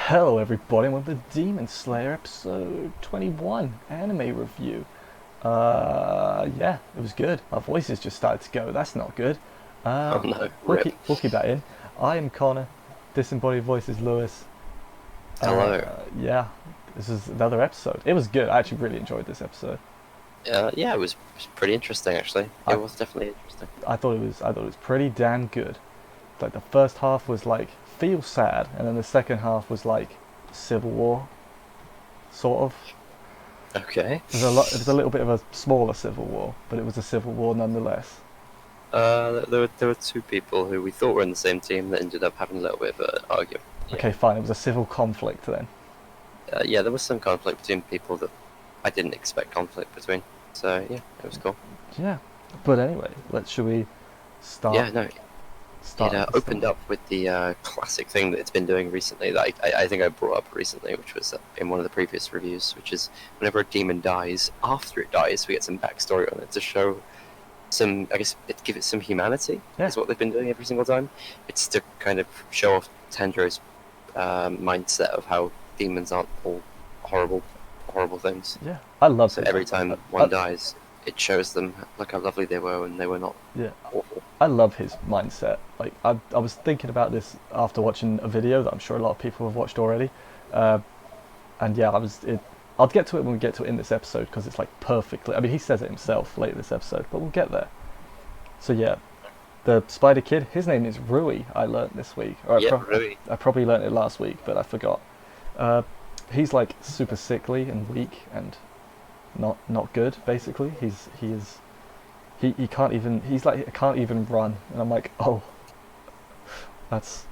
Hello everybody, and welcome to Demon Slayer episode 21 anime review. Yeah, it was good. Our voices just started to go, that's not good. Oh no, We'll rip. keep that in. I am Connor, disembodied voice is Lewis. Hello. Yeah, this is another episode. It was good, I actually really enjoyed this episode. Yeah, it was pretty interesting actually. It I, was definitely interesting. I thought it was pretty damn good. Like the first half was like, feel sad, and then the second half was like, Civil War, sort of. Okay. It was a little bit of a smaller civil war, but it was a civil war nonetheless. There were two people who we thought were in the same team that ended up having a little bit of an argument. Yeah. Okay, fine. It was a civil conflict then. Yeah, there was some conflict between people that I didn't expect conflict between. So yeah, it was cool. Yeah. But anyway, should we start? Yeah, no, Start. it opened up with the classic thing that it's been doing recently that I think I brought up recently, which was in one of the previous reviews, which is whenever a demon dies, after it dies, we get some backstory on it to show some, I guess, give it some humanity. Yeah. Is what they've been doing every single time. It's to kind of show off Tanjiro's mindset of how demons aren't all horrible things. Yeah. I love So it. every time one dies, it shows them look how lovely they were when they were not Yeah. awful. I love his mindset. Like I was thinking about this after watching a video that I'm sure a lot of people have watched already, and yeah, I'll get to it when we get to it in this episode because it's like perfectly. I mean, he says it himself later this episode, but we'll get there. So yeah, the Spider Kid. His name is Rui. I learnt this week. Or Yeah, Rui. I probably learnt it last week, but I forgot. He's like super sickly and weak and not good. Basically, he can't even. He's like, he can't even run, and I'm like, oh, that's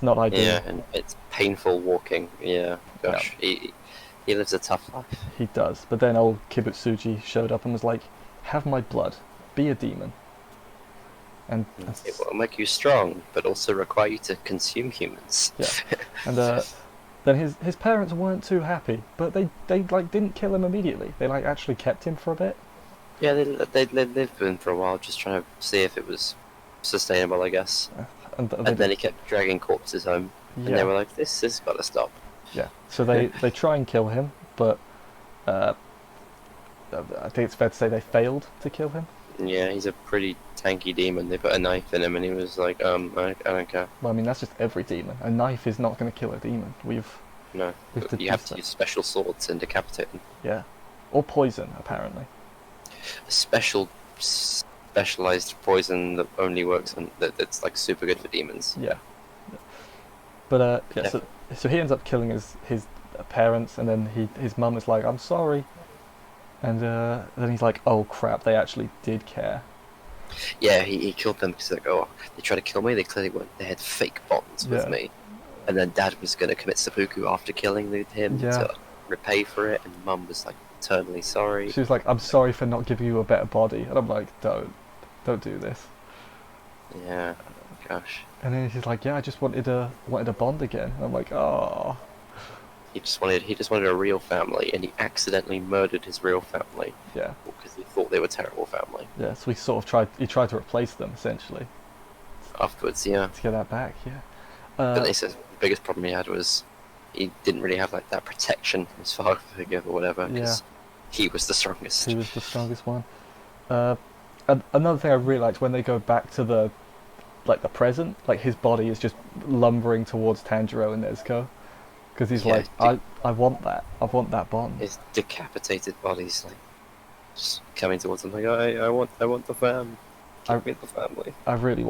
not ideal. Yeah, and it's painful walking. Yeah, gosh, he lives a tough life. He does. But then old Kibutsuji showed up and was like, have my blood, be a demon. And It will make you strong, but also require you to consume humans. yeah, and then his parents weren't too happy, but they like didn't kill him immediately. They like actually kept him for a bit. Yeah, they lived with him for a while, just trying to see if it was sustainable, I guess. And And then he kept dragging corpses home, and they were like, "This has got to stop." yeah. So they try and kill him, but I think it's fair to say they failed to kill him. Yeah, he's a pretty tanky demon. They put a knife in him, and he was like, I don't care. Well, I mean, that's just every demon. A knife is not going to kill a demon. No, you have to use special swords and decapitate them. Yeah, or poison apparently. A specialized poison that only works on that's like super good for demons. Yeah. But yeah, so he ends up killing his parents, and then his mum is like, I'm sorry, and then he's like, oh crap, they actually did care. Yeah, he killed them because like, oh, they tried to kill me. They clearly weren't. They had fake bonds with me, and then Dad was going to commit seppuku after killing him to repay for it, and Mum was like eternally sorry. She was like, I'm sorry for not giving you a better body, and I'm like, don't do this. Yeah, gosh. And then he's like, yeah, I just wanted a bond again, and I'm like, oh. He just wanted a real family, and he accidentally murdered his real family. Yeah. Because he thought they were a terrible family. Yeah, so he tried to replace them essentially. Afterwards, yeah. To get that back, yeah. But they said the biggest problem he had was he didn't really have like that protection from his father figure or whatever, because he was the strongest. He was the strongest one. Another thing I really liked when they go back to the present, like his body is just lumbering towards Tanjiro and Nezuko, because he's like, I want that bond. His decapitated body's like just coming towards him like, I want the fam. Give me the family. I really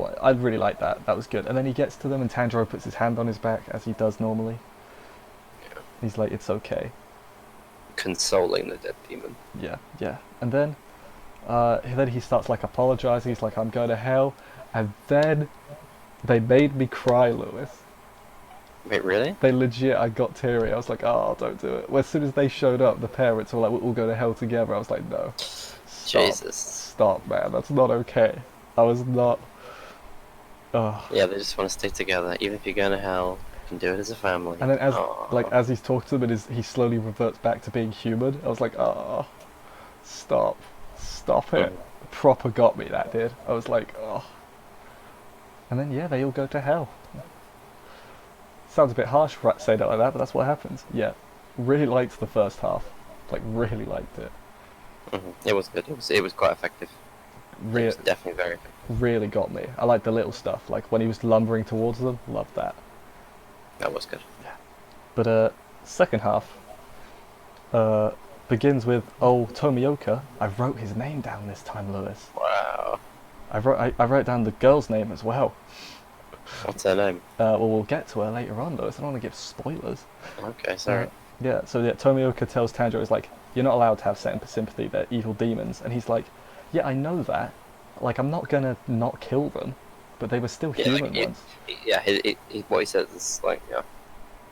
like that. That was good. And then he gets to them and Tanjiro puts his hand on his back as he does normally. Yeah. He's like, it's okay. Consoling the dead demon. Yeah. And then he starts like apologizing. He's like, I'm going to hell. And then they made me cry, Lewis. Wait, really? They legit, I got teary. I was like, oh, don't do it. Well, as soon as they showed up, the parents were like, we'll go to hell together. I was like, no. Stop, man. That's not okay. I was not. Yeah, they just want to stay together. Even if you're going to hell, you can do it as a family. And then as he's talking to them, he slowly reverts back to being human. I was like, oh, stop it. Proper got me, that did. I was like, oh. And then yeah, they all go to hell. sounds a bit harsh for saying it like that, but that's what happens. Yeah, really liked the first half. Like, really liked it. It was good. It was quite effective. It was definitely very effective. Really got me. I like the little stuff, like when he was lumbering towards them. Loved that. That was good. Yeah. But second half begins with Tomioka. I wrote his name down this time, Lewis. Wow. I wrote down the girl's name as well. What's her name? Well, we'll get to her later on, Lewis. I don't want to give spoilers. Okay, sorry. Yeah, so Tomioka tells Tanjiro, he's like, you're not allowed to have sympathy, they're evil demons. And he's like, yeah, I know that. Like, I'm not gonna not kill them, but they were still human once. What he says is like, yeah,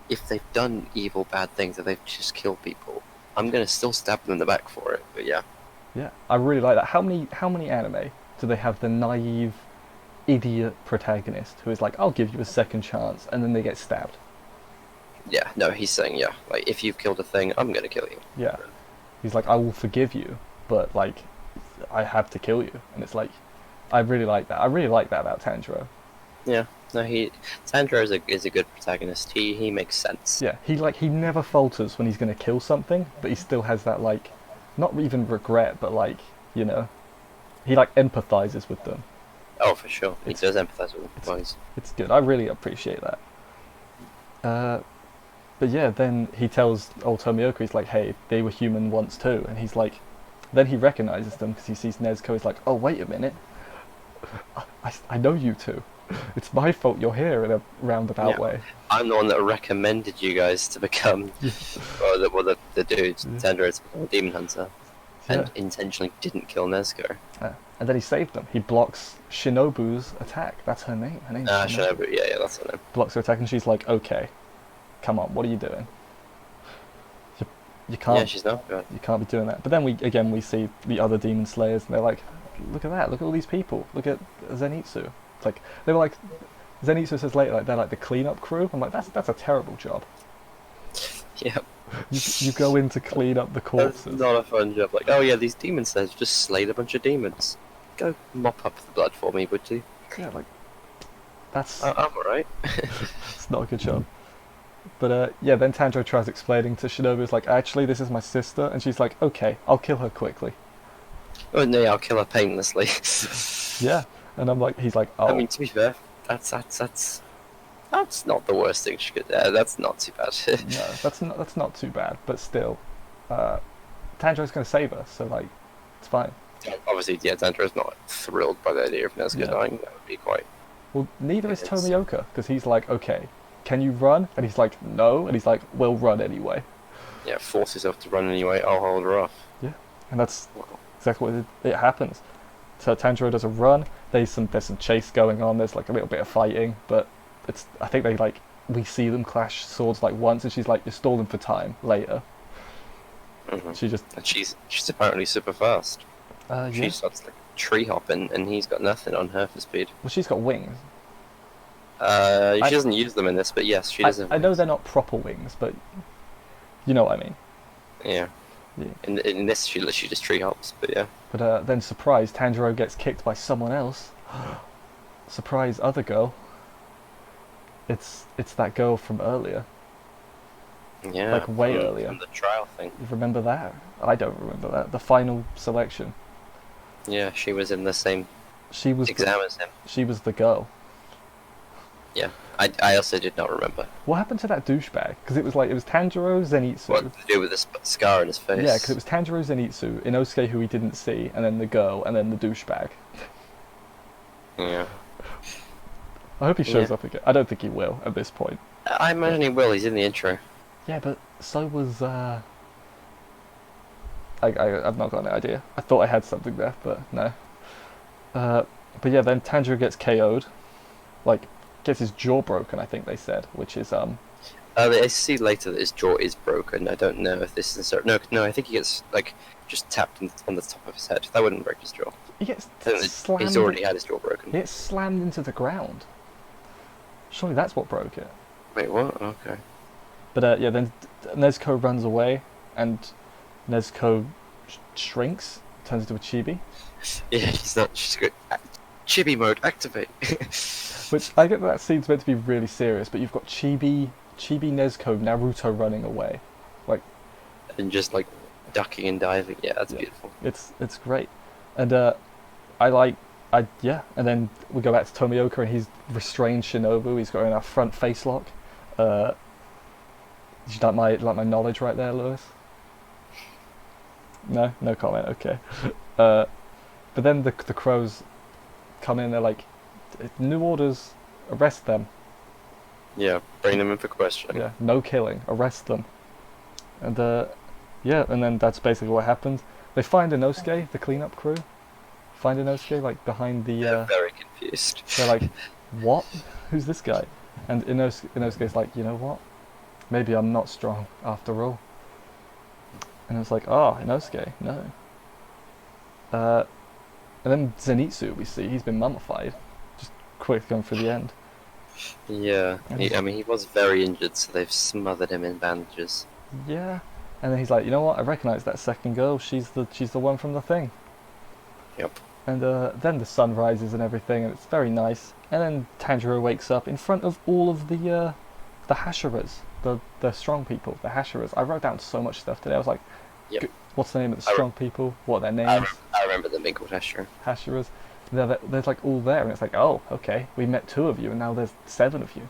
if they've done evil, bad things, and they've just killed people, I'm gonna still stab them in the back for it. But yeah. Yeah, I really like that. How many anime do they have the naive, idiot protagonist who is like, I'll give you a second chance, and then they get stabbed? Yeah, no, he's saying, yeah, like, if you've killed a thing, I'm gonna kill you. Yeah. He's like, I will forgive you, but, like, I have to kill you. And it's like, I really like that. I really like that about Tanjiro. Yeah, no, Tanjiro is a good protagonist. He makes sense. Yeah, he never falters when he's going to kill something, but he still has that, like, not even regret, but, like, you know, he, like, empathizes with them. Oh, for sure. He does empathize with them. It's good. I really appreciate that. But yeah, then he tells old Tomioka, he's like, hey, they were human once too. And he's like, then he recognizes them because he sees Nezuko. He's like, oh, wait a minute. I know you two. It's my fault you're here in a roundabout way. I'm the one that recommended you guys to become, the dude, Tanjiro, to become a demon hunter. And intentionally didn't kill Nezuko. And then he saved them. He blocks Shinobu's attack. That's her name. Her name's Shinobu. Yeah, that's her name. Blocks her attack, and she's like, okay, come on, what are you doing? You can't. Yeah, she's not good. You can't be doing that. But then we see the other demon slayers, and they're like, look at that. Look at all these people. Look at Zenitsu. It's like they were like, Zenitsu says later, like they're like the cleanup crew. I'm like, that's a terrible job. Yeah. You go in to clean up the corpses. That's not a fun job. Like, oh yeah, these demon slayers just slayed a bunch of demons. Go mop up the blood for me, would you? Yeah, like that's. I'm alright. It's not a good job. But yeah, then Tanjiro tries explaining to Shinobu, it's like, actually, this is my sister, and she's like, okay, I'll kill her quickly. Oh no, I'll kill her painlessly. Yeah, and he's like, oh. I mean, to be fair, that's not the worst thing she could. That's not too bad. No, that's not too bad, but still, Tanjiro's gonna save her, so like, it's fine. Obviously, yeah, Tanjiro's not thrilled by the idea of Nezuko dying. That would be quite. Well, neither is Tomioka, because he's like, okay, can you run? And he's like, no, and he's like, we'll run anyway. Yeah, force yourself to run anyway. I'll hold her off. Yeah, and that's exactly what it happens. So Tanjiro does a run. There's some chase going on. There's like a little bit of fighting, but I think we see them clash swords like once, and she's like, you're stalling for time. Later. Mm-hmm. And she's apparently super fast. She starts like tree hopping, and he's got nothing on her for speed. Well, she's got wings. She doesn't use them in this, but yes, she does. I know they're not proper wings, but you know what I mean. Yeah. In this, she literally just tree hops, but yeah. But then, surprise, Tanjiro gets kicked by someone else. Surprise, other girl. It's that girl from earlier. Yeah. Like way earlier. From the trial thing. You remember that? I don't remember that. The final selection. Yeah, she was in the same exam as him. She was the girl. Yeah, I also did not remember. What happened to that douchebag? Because it was Tanjiro, Zenitsu. What to do with the scar on his face? Yeah, because it was Tanjiro, Zenitsu, Inosuke, who we didn't see, and then the girl, and then the douchebag. Yeah. I hope he shows up again. I don't think he will at this point. I imagine he will. He's in the intro. Yeah, but so was I've not got an idea. I thought I had something there, but no. But yeah, then Tanjiro gets KO'd, like gets his jaw broken. I think they said, which is I see later that his jaw is broken. I don't know if this is no. I think he gets like just tapped on the top of his head. That wouldn't break his jaw. He gets slammed. He's already had his jaw broken. He gets slammed into the ground. Surely that's what broke it. Wait, what? Okay. But yeah, then Nezuko runs away, and Nezuko shrinks, turns into a chibi. Yeah, she's Chibi mode, activate. Which I get that scene's meant to be really serious, but you've got Chibi Nezuko, Naruto running away, like, And just like ducking and diving. Yeah, that's yeah, beautiful. it's great, and yeah, and then we go back to Tomioka and he's restrained Shinobu. He's got in a front face lock. Did you like my knowledge right there, Lewis? No comment. Okay. But then the crows come in. They're like, new orders, arrest them. Yeah, bring them in for questioning. Yeah, no killing, arrest them. And yeah, and then that's basically what happens. They find Inosuke, the cleanup crew. Find Inosuke like behind the. They're very confused. They're like, what? Who's this guy? And Inosuke's like, you know what? Maybe I'm not strong after all. And it's like, oh, Inosuke, no. And then Zenitsu, we see, he's been mummified. Just quick going through the end. Yeah, I mean, he was very injured, so they've smothered him in bandages. Yeah. And then he's like, you know what? I recognise that second girl. She's the one from the thing. Yep. And then the sun rises and everything, and it's very nice. And then Tanjiro wakes up in front of all of the Hashiras, the strong people, the Hashiras. I wrote down so much stuff today. I was like, Yep. what's the name of the strong people? What are their names? I remember them being called Hashira. Hashiras. They're like all there, and it's like, oh, okay, we met 2 of you, and now there's 7 of you.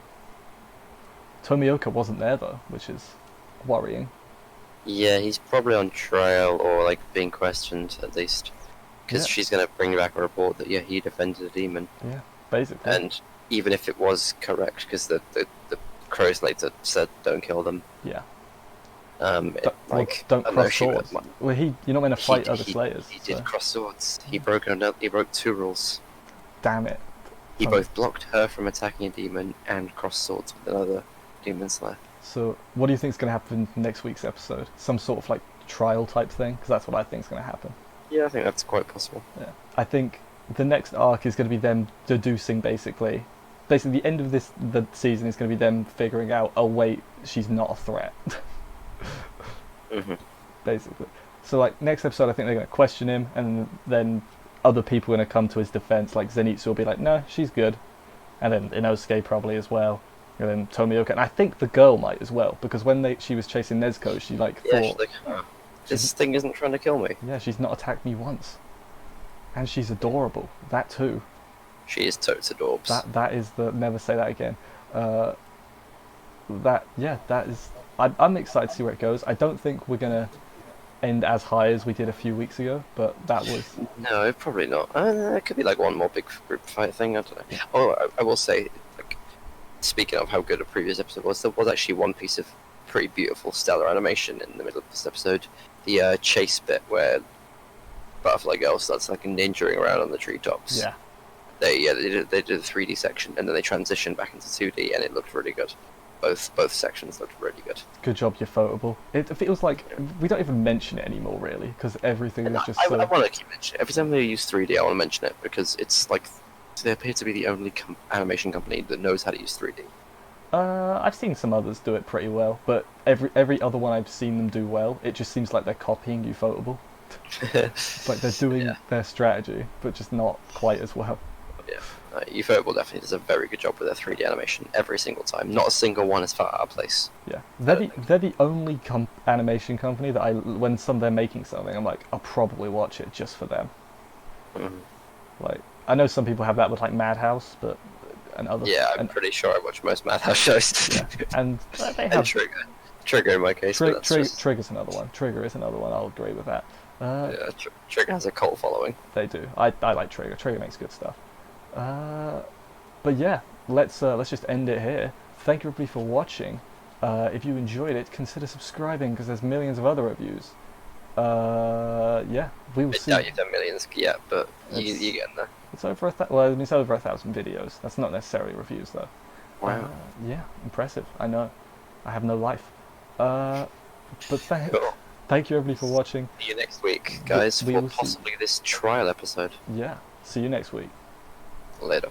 Tomioka wasn't there though, which is worrying. Yeah, he's probably on trial or like being questioned at least, because Yeah. she's gonna bring back a report that he defended a demon, Yeah, basically. and even if it was correct, because the crows later said don't kill them. Yeah. Like don't I know cross she was- swords. Well, you're not meant to fight other he- slayers. He so. did cross swords. He broke 2 rules. Damn it. He Oh. both blocked her from attacking a demon and crossed swords with another demon slayer. So, what do you think is going to happen in next week's episode? Some sort of like trial type thing? Because that's what I think is going to happen. Yeah, I think that's quite possible. Yeah. I think the next arc is going to be them deducing basically the end of the season is going to be them figuring out, oh wait, she's not a threat. Hmm. Basically. So like next episode, I think they're going to question him, and then other people are going to come to his defense. Like Zenitsu will be like, no, she's good, and then Inosuke probably as well, and then Tomioka, and I think the girl might as well, because when she was chasing Nezuko, she like Yeah, she's thought, like, oh, this thing isn't trying to kill me. yeah, she's not attacked me once, and she's adorable. That too. She is totes adorbs. That is the never say that again. That is. I'm excited to see where it goes. I don't think we're gonna end as high as we did a few weeks ago, but that was. No, probably not. It could be like one more big group fight thing. I don't know. Oh, I will say, like, speaking of how good a previous episode was, there was actually one piece of pretty beautiful, stellar animation in the middle of this episode. The chase bit where Butterfly Girl starts like ninjaing around on the treetops. Yeah. They did a 3D section and then they transitioned back into 2D and it looked really good. Both sections looked really good. Good job, you're photable. It feels like we don't even mention it anymore, really, because everything is just I so. want to keep mentioning it. Every time they use 3D, I want to mention it because it's like they appear to be the only animation company that knows how to use 3D. I've seen some others do it pretty well, but every other one I've seen them do well, it just seems like they're copying Ufotable. It's like they're doing their strategy, but just not quite as well. Yeah, Ufotable definitely does a very good job with their 3D animation every single time. Not a single one is far out of place. Yeah, they're the only animation company that when they're making something, I'm like, I'll probably watch it just for them. Mm-hmm. Like, I know some people have that with like Madhouse, but and other. Yeah, I'm pretty sure I watch most Madhouse shows. Yeah, and they have and Trigger in my case. Trigger's another one. Trigger is another one. I'll agree with that. Yeah, Trigger has a cult following. They do. I like Trigger. Trigger makes good stuff. But yeah, let's just end it here. Thank you everybody for watching. If you enjoyed it, consider subscribing because there's millions of other reviews. Yeah, we will see. I doubt you've done millions yet, but you get in there. It's over it's over 1,000 videos. That's not necessarily reviews though. Wow. Yeah, impressive. I know. I have no life. But Cool. thank you everybody for watching. See you next week, guys, We for will see. possibly this trial episode. Yeah. See you next week. Later.